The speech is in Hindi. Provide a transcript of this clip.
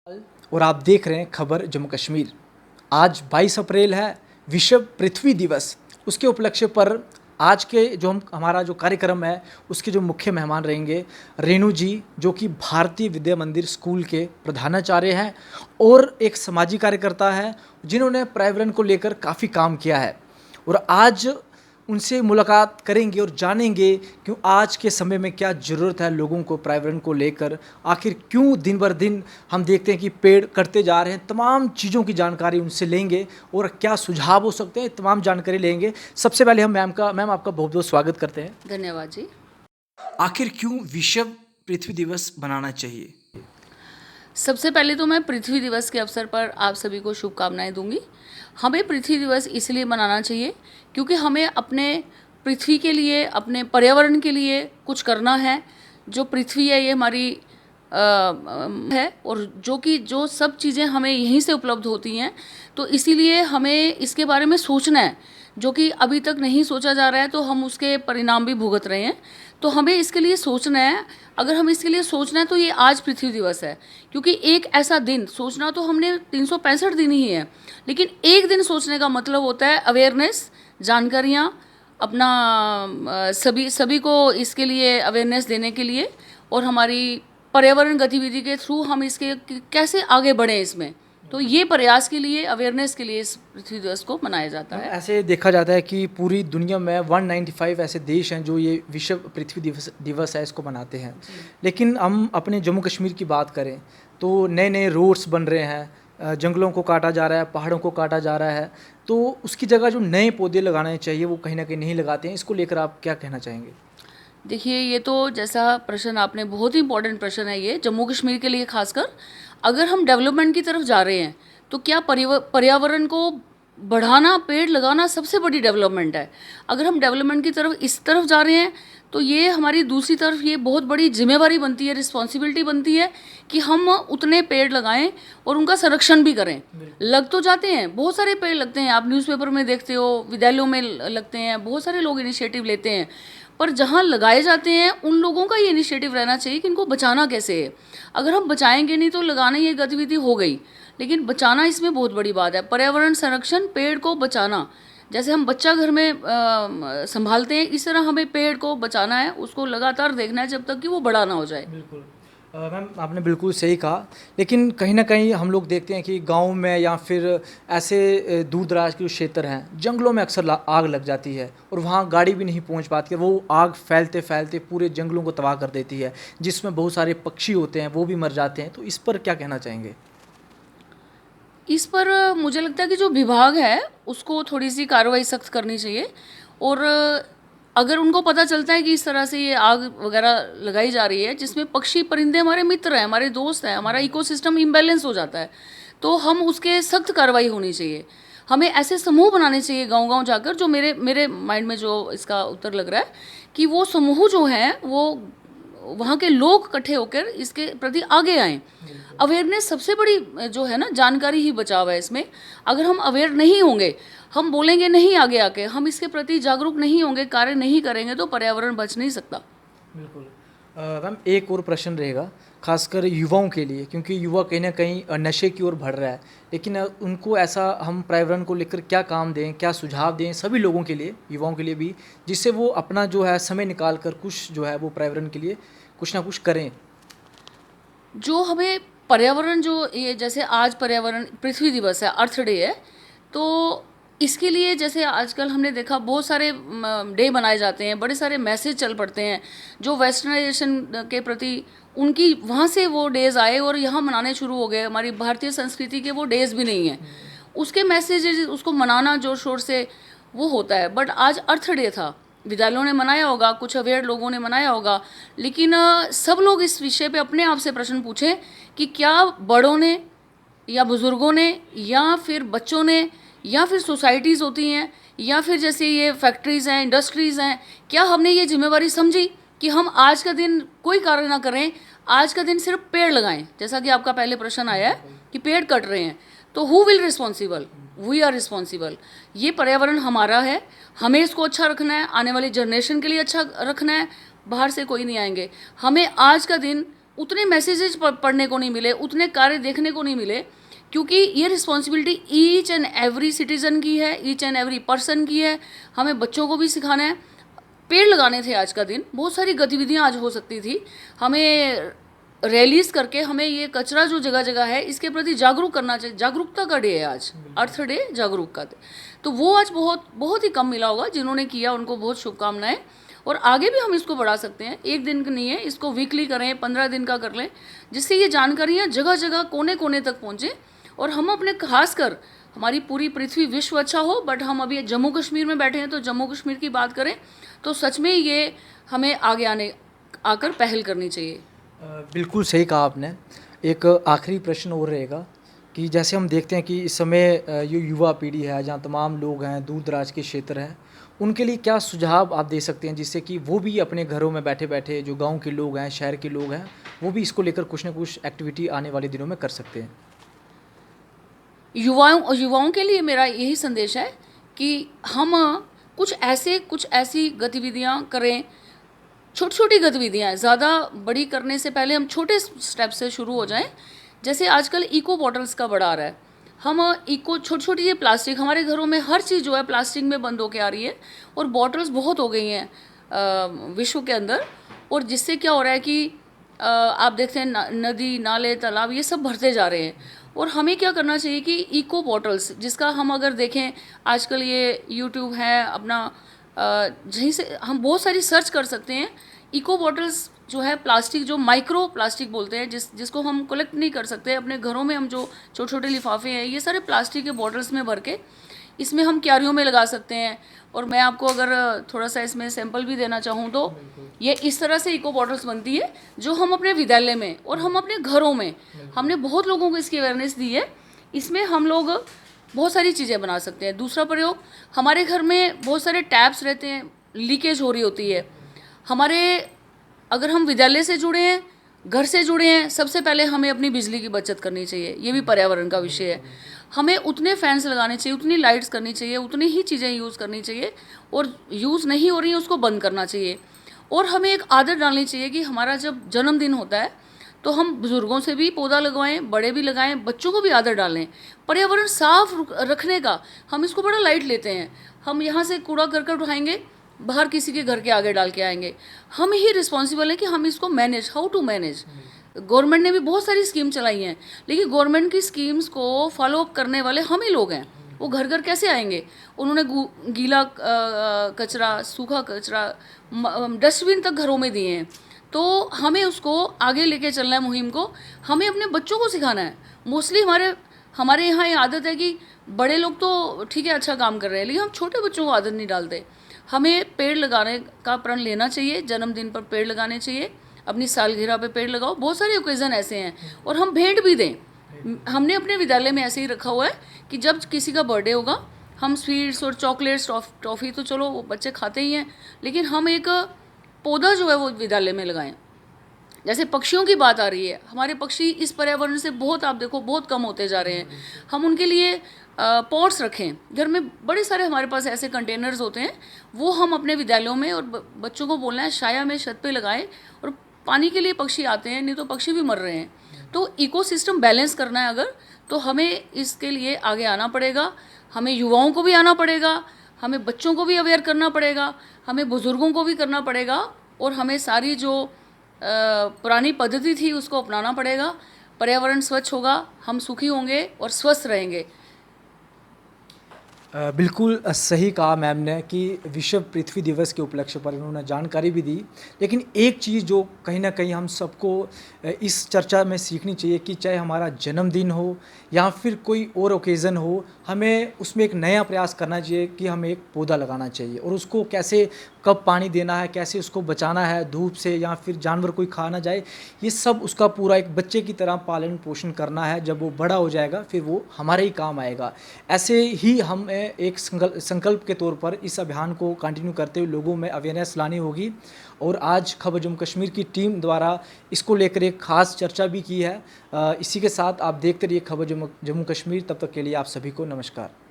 और आप देख रहे हैं खबर जम्मू कश्मीर। आज 22 अप्रैल है, विश्व पृथ्वी दिवस। उसके उपलक्ष्य पर आज के जो हमारा जो कार्यक्रम है उसके जो मुख्य मेहमान रहेंगे रेणु जी, जो कि भारतीय विद्या मंदिर स्कूल के प्रधानाचार्य हैं और एक सामाजिक कार्यकर्ता हैं जिन्होंने पर्यावरण को लेकर काफ़ी काम किया है। और आज उनसे मुलाकात करेंगे और जानेंगे क्यों आज के समय में क्या ज़रूरत है लोगों को पर्यावरण को लेकर, आखिर क्यों दिन बर दिन हम देखते हैं कि पेड़ कटते जा रहे हैं। तमाम चीज़ों की जानकारी उनसे लेंगे और क्या सुझाव हो सकते हैं, तमाम जानकारी लेंगे। सबसे पहले हम मैम आपका बहुत बहुत स्वागत करते हैं। धन्यवाद जी। आखिर क्यों विश्व पृथ्वी दिवस बनाना चाहिए? सबसे पहले तो मैं पृथ्वी दिवस के अवसर पर आप सभी को शुभकामनाएं दूंगी। हमें पृथ्वी दिवस इसलिए मनाना चाहिए क्योंकि हमें अपने पृथ्वी के लिए, अपने पर्यावरण के लिए कुछ करना है। जो पृथ्वी है ये हमारी है और जो सब चीज़ें हमें यहीं से उपलब्ध होती हैं, तो इसीलिए हमें इसके बारे में सोचना है। जो कि अभी तक नहीं सोचा जा रहा है तो हम उसके परिणाम भी भुगत रहे हैं। तो हमें इसके लिए सोचना है। अगर हम इसके लिए सोचना है तो ये आज पृथ्वी दिवस है, क्योंकि एक ऐसा दिन सोचना तो हमने 365 दिन ही है, लेकिन एक दिन सोचने का मतलब होता है अवेयरनेस, जानकारियाँ, अपना सभी को इसके लिए अवेयरनेस देने के लिए, और हमारी पर्यावरण गतिविधि के थ्रू हम इसके कैसे आगे बढ़ें इसमें। तो ये प्रयास के लिए, अवेयरनेस के लिए इस पृथ्वी दिवस को मनाया जाता है। ऐसे देखा जाता है कि पूरी दुनिया में 195 ऐसे देश हैं जो ये विश्व पृथ्वी दिवस है इसको मनाते हैं। लेकिन हम अपने जम्मू कश्मीर की बात करें तो नए नए रोड्स बन रहे हैं, जंगलों को काटा जा रहा है, पहाड़ों को काटा जा रहा है, तो उसकी जगह जो नए पौधे लगाने चाहिए वो कहीं ना कहीं नहीं लगाते हैं। इसको लेकर आप क्या कहना चाहेंगे? देखिए, ये तो जैसा प्रश्न आपने, बहुत ही इंपॉर्टेंट प्रश्न है ये जम्मू कश्मीर के लिए खासकर। अगर हम डेवलपमेंट की तरफ जा रहे हैं तो क्या पर्यावरण को बढ़ाना, पेड़ लगाना सबसे बड़ी डेवलपमेंट है। अगर हम डेवलपमेंट की तरफ इस तरफ जा रहे हैं तो ये हमारी दूसरी तरफ ये बहुत बड़ी जिम्मेवारी बनती है, रिस्पॉन्सिबिलिटी बनती है कि हम उतने पेड़ लगाएं और उनका संरक्षण भी करें। लग तो जाते हैं, बहुत सारे पेड़ लगते हैं, आप न्यूज़पेपर में देखते हो, विद्यालयों में लगते हैं, बहुत सारे लोग इनिशिएटिव लेते हैं, पर जहाँ लगाए जाते हैं उन लोगों का ये इनिशिएटिव रहना चाहिए कि इनको बचाना कैसे है। अगर हम बचाएंगे नहीं तो लगाना ये गतिविधि हो गई, लेकिन बचाना इसमें बहुत बड़ी बात है। पर्यावरण संरक्षण, पेड़ को बचाना, जैसे हम बच्चा घर में संभालते हैं, इस तरह हमें पेड़ को बचाना है, उसको लगातार देखना है जब तक कि वो बड़ा ना हो जाए। बिल्कुल मैम, आपने बिल्कुल सही कहा। लेकिन कहीं ना कहीं हम लोग देखते हैं कि गांव में या फिर ऐसे दूर दराज के जो क्षेत्र हैं, जंगलों में अक्सर आग लग जाती है और वहाँ गाड़ी भी नहीं पहुँच पाती है। वो आग फैलते फैलते पूरे जंगलों को तबाह कर देती है, जिसमें बहुत सारे पक्षी होते हैं वो भी मर जाते हैं। तो इस पर क्या कहना चाहेंगे? इस पर मुझे लगता है कि जो विभाग है उसको थोड़ी सी कार्रवाई सख्त करनी चाहिए। और अगर उनको पता चलता है कि इस तरह से ये आग वगैरह लगाई जा रही है जिसमें पक्षी परिंदे हमारे मित्र हैं, हमारे दोस्त हैं, हमारा इकोसिस्टम इम्बैलेंस हो जाता है, तो हम उसके सख्त कार्रवाई होनी चाहिए। हमें ऐसे समूह बनाने चाहिए गांव-गांव जाकर। जो मेरे माइंड में जो इसका उत्तर लग रहा है कि वो समूह जो हैं वो वहाँ के लोग इकट्ठे होकर इसके प्रति आगे आएँ। अवेयरनेस सबसे बड़ी जो है ना, जानकारी ही बचाव है इसमें। अगर हम अवेयर नहीं होंगे, हम बोलेंगे नहीं आगे आके, हम इसके प्रति जागरूक नहीं होंगे, कार्य नहीं करेंगे, तो पर्यावरण बच नहीं सकता। बिल्कुल मैम, एक और प्रश्न रहेगा खासकर युवाओं के लिए, क्योंकि युवा कहीं ना कहीं नशे की ओर बढ़ रहा है। लेकिन उनको ऐसा हम पर्यावरण को लेकर क्या काम दें, क्या सुझाव दें सभी लोगों के लिए, युवाओं के लिए भी, जिससे वो अपना जो है समय निकाल कर कुछ जो है वो पर्यावरण के लिए कुछ ना कुछ करें। जो हमें पर्यावरण, जो ये जैसे आज पर्यावरण पृथ्वी दिवस है, अर्थ डे है, तो इसके लिए जैसे आजकल हमने देखा बहुत सारे डे बनाए जाते हैं, बड़े सारे मैसेज चल पड़ते हैं जो वेस्टर्नाइजेशन के प्रति, उनकी वहाँ से वो डेज़ आए और यहाँ मनाने शुरू हो गए। हमारी भारतीय संस्कृति के वो डेज़ भी नहीं हैं, उसके मैसेज उसको मनाना जोर शोर से वो होता है। बट आज अर्थ डे था, विद्यालयों ने मनाया होगा, कुछ अवेयर लोगों ने मनाया होगा, लेकिन सब लोग इस विषय पे अपने आप से प्रश्न पूछें कि क्या बड़ों ने या बुज़ुर्गों ने या फिर बच्चों ने या फिर सोसाइटीज़ होती हैं या फिर जैसे ये फैक्ट्रीज़ हैं, इंडस्ट्रीज़ हैं, क्या हमने ये जिम्मेवारी समझी कि हम आज का दिन कोई कार्य ना करें, आज का दिन सिर्फ पेड़ लगाएं। जैसा कि आपका पहले प्रश्न आया है कि पेड़ कट रहे हैं, तो who will responsible? We are responsible. ये पर्यावरण हमारा है, हमें इसको अच्छा रखना है, आने वाली जनरेशन के लिए अच्छा रखना है, बाहर से कोई नहीं आएंगे। हमें आज का दिन उतने मैसेजेस पढ़ने को नहीं मिले, उतने कार्य देखने को नहीं मिले, क्योंकि ये responsibility each and every citizen की है, ईच एंड एवरी पर्सन की है। हमें बच्चों को भी सिखाना है। पेड़ लगाने थे आज का दिन, बहुत सारी गतिविधियाँ आज हो सकती थी। हमें रैलीज करके हमें ये कचरा जो जगह जगह है इसके प्रति जागरूक करना चाहिए। जागरूकता का डे है आज, अर्थ डे, जागरूक का डे। तो वो आज बहुत बहुत ही कम मिला होगा। जिन्होंने किया उनको बहुत शुभकामनाएं। और आगे भी हम इसको बढ़ा सकते हैं। एक दिन का नहीं है, इसको वीकली करें, 15 दिन का कर लें, जिससे ये जानकारियाँ जगह जगह कोने कोने तक पहुँचे। और हम अपने, खासकर हमारी पूरी पृथ्वी विश्व अच्छा हो, बट हम अभी जम्मू कश्मीर में बैठे हैं, तो जम्मू कश्मीर की बात करें तो सच में ये हमें आगे आकर पहल करनी चाहिए। बिल्कुल सही कहा आपने। एक आखिरी प्रश्न और रहेगा कि जैसे हम देखते हैं कि इस समय ये युवा पीढ़ी है, जहाँ तमाम लोग हैं, दूर दराज के क्षेत्र हैं, उनके लिए क्या सुझाव आप दे सकते हैं जिससे कि वो भी अपने घरों में बैठे बैठे, जो गांव के लोग हैं, शहर के लोग हैं, वो भी इसको लेकर कुछ ना कुछ एक्टिविटी आने वाले दिनों में कर सकते हैं? युवाओं के लिए मेरा यही संदेश है कि हम कुछ ऐसी गतिविधियां करें। छोटी छोटी गतिविधियां, ज़्यादा बड़ी करने से पहले हम छोटे स्टेप से शुरू हो जाएं। जैसे आजकल इको बॉटल्स का बड़ा आ रहा है। हम इको, छोटी छोटी ये प्लास्टिक, हमारे घरों में हर चीज़ जो है प्लास्टिक में बंद होके आ रही है, और बॉटल्स बहुत हो गई हैं विश्व के अंदर। और जिससे क्या हो रहा है कि आप देखते हैं नदी, नाले, तालाब ये सब भरते जा रहे हैं। और हमें क्या करना चाहिए कि इको बॉटल्स, जिसका हम अगर देखें आजकल ये यूट्यूब है अपना, जहीं से हम बहुत सारी सर्च कर सकते हैं। इको बॉटल्स जो है, प्लास्टिक जो माइक्रो प्लास्टिक बोलते हैं, जिसको हम कलेक्ट नहीं कर सकते अपने घरों में, हम जो छोटे छोटे लिफाफे हैं, ये सारे प्लास्टिक के बॉटल्स में भर के इसमें हम क्यारियों में लगा सकते हैं। और मैं आपको अगर थोड़ा सा इसमें सैंपल भी देना चाहूँ तो ये इस तरह से इको बॉटल्स बनती है, जो हम अपने विद्यालय में और हम अपने घरों में, हमने बहुत लोगों को इसकी अवेयरनेस दी है। इसमें हम लोग बहुत सारी चीज़ें बना सकते हैं। दूसरा प्रयोग, हमारे घर में बहुत सारे टैप्स रहते हैं, लीकेज हो रही होती है हमारे। अगर हम विद्यालय से जुड़े हैं, घर से जुड़े हैं, सबसे पहले हमें अपनी बिजली की बचत करनी चाहिए। ये भी पर्यावरण का विषय है। हमें उतने फैंस लगाने चाहिए, उतनी लाइट्स करनी चाहिए, उतनी ही चीज़ें यूज़ करनी चाहिए, और यूज़ नहीं हो रही है उसको बंद करना चाहिए। और हमें एक आदत डालनी चाहिए कि हमारा जब जन्मदिन होता है तो हम बुज़ुर्गों से भी पौधा लगवाएं, बड़े भी लगाएं, बच्चों को भी आदत डालें पर्यावरण साफ रखने का। हम इसको बड़ा लाइट लेते हैं। हम यहाँ से कूड़ा करकट उठाएंगे, बाहर किसी के घर के आगे डाल के आएंगे। हम ही रिस्पॉन्सिबल है कि हम इसको manage, how to manage. Government ने भी बहुत सारी स्कीम चलाई हैं, लेकिन गवर्नमेंट की स्कीम्स को फॉलो अप करने वाले हम ही लोग हैं। वो घर घर कैसे आएंगे? उन्होंने गीला कचरा, सूखा कचरा, डस्टबिन तक घरों में दिए हैं। तो हमें उसको आगे लेके चलना है, मुहिम को। हमें अपने बच्चों को सिखाना है। मोस्टली हमारे यहाँ ये आदत है कि बड़े लोग तो ठीक है अच्छा काम कर रहे हैं, लेकिन हम छोटे बच्चों को आदत नहीं डालते। हमें पेड़ लगाने का प्रण लेना चाहिए। जन्मदिन पर पेड़ लगाने चाहिए, अपनी सालगिरह पे पेड़ लगाओ। बहुत सारे ओकेज़न ऐसे हैं, और हम भेंट भी दें। हमने अपने विद्यालय में ऐसे ही रखा हुआ है कि जब किसी का बर्थडे होगा, हम स्वीट्स और चॉकलेट्स, टॉफ़ी तो चलो वो बच्चे खाते ही हैं, लेकिन हम एक पौधा जो है वो विद्यालय में लगाएं। जैसे पक्षियों की बात आ रही है, हमारे पक्षी इस पर्यावरण से बहुत, आप देखो, बहुत कम होते जा रहे हैं। हम उनके लिए पॉट्स रखें। घर में बड़े सारे हमारे पास ऐसे कंटेनर्स होते हैं, वो हम अपने विद्यालयों में, और बच्चों को बोलना है छाया में, छत पे लगाएं। और पानी के लिए पक्षी आते हैं, नहीं तो पक्षी भी मर रहे हैं। तो इकोसिस्टम बैलेंस करना है अगर, तो हमें इसके लिए आगे आना पड़ेगा। हमें युवाओं को भी आना पड़ेगा, हमें बच्चों को भी अवेयर करना पड़ेगा, हमें बुज़ुर्गों को भी करना पड़ेगा, और हमें सारी जो पुरानी पद्धति थी उसको अपनाना पड़ेगा। पर्यावरण स्वच्छ होगा, हम सुखी होंगे और स्वस्थ रहेंगे। बिल्कुल सही कहा मैम ने कि विश्व पृथ्वी दिवस के उपलक्ष्य पर इन्होंने जानकारी भी दी। लेकिन एक चीज़ जो कहीं ना कहीं हम सबको इस चर्चा में सीखनी चाहिए कि चाहे हमारा जन्मदिन हो या फिर कोई और ओकेज़न हो, हमें उसमें एक नया प्रयास करना चाहिए कि हमें एक पौधा लगाना चाहिए, और उसको कैसे, कब पानी देना है, कैसे उसको बचाना है धूप से, या फिर जानवर कोई खा ना जाए, ये सब उसका पूरा एक बच्चे की तरह पालन पोषण करना है। जब वो बड़ा हो जाएगा फिर वो हमारे ही काम आएगा। ऐसे ही हम एक संकल्प के तौर पर इस अभियान को कंटिन्यू करते हुए लोगों में अवेयरनेस लानी होगी। और आज खबर जम्मू कश्मीर की टीम द्वारा इसको लेकर एक खास चर्चा भी की है। इसी के साथ आप देखते रहिए खबर जम्मू कश्मीर। तब तक के लिए आप सभी को नमस्कार।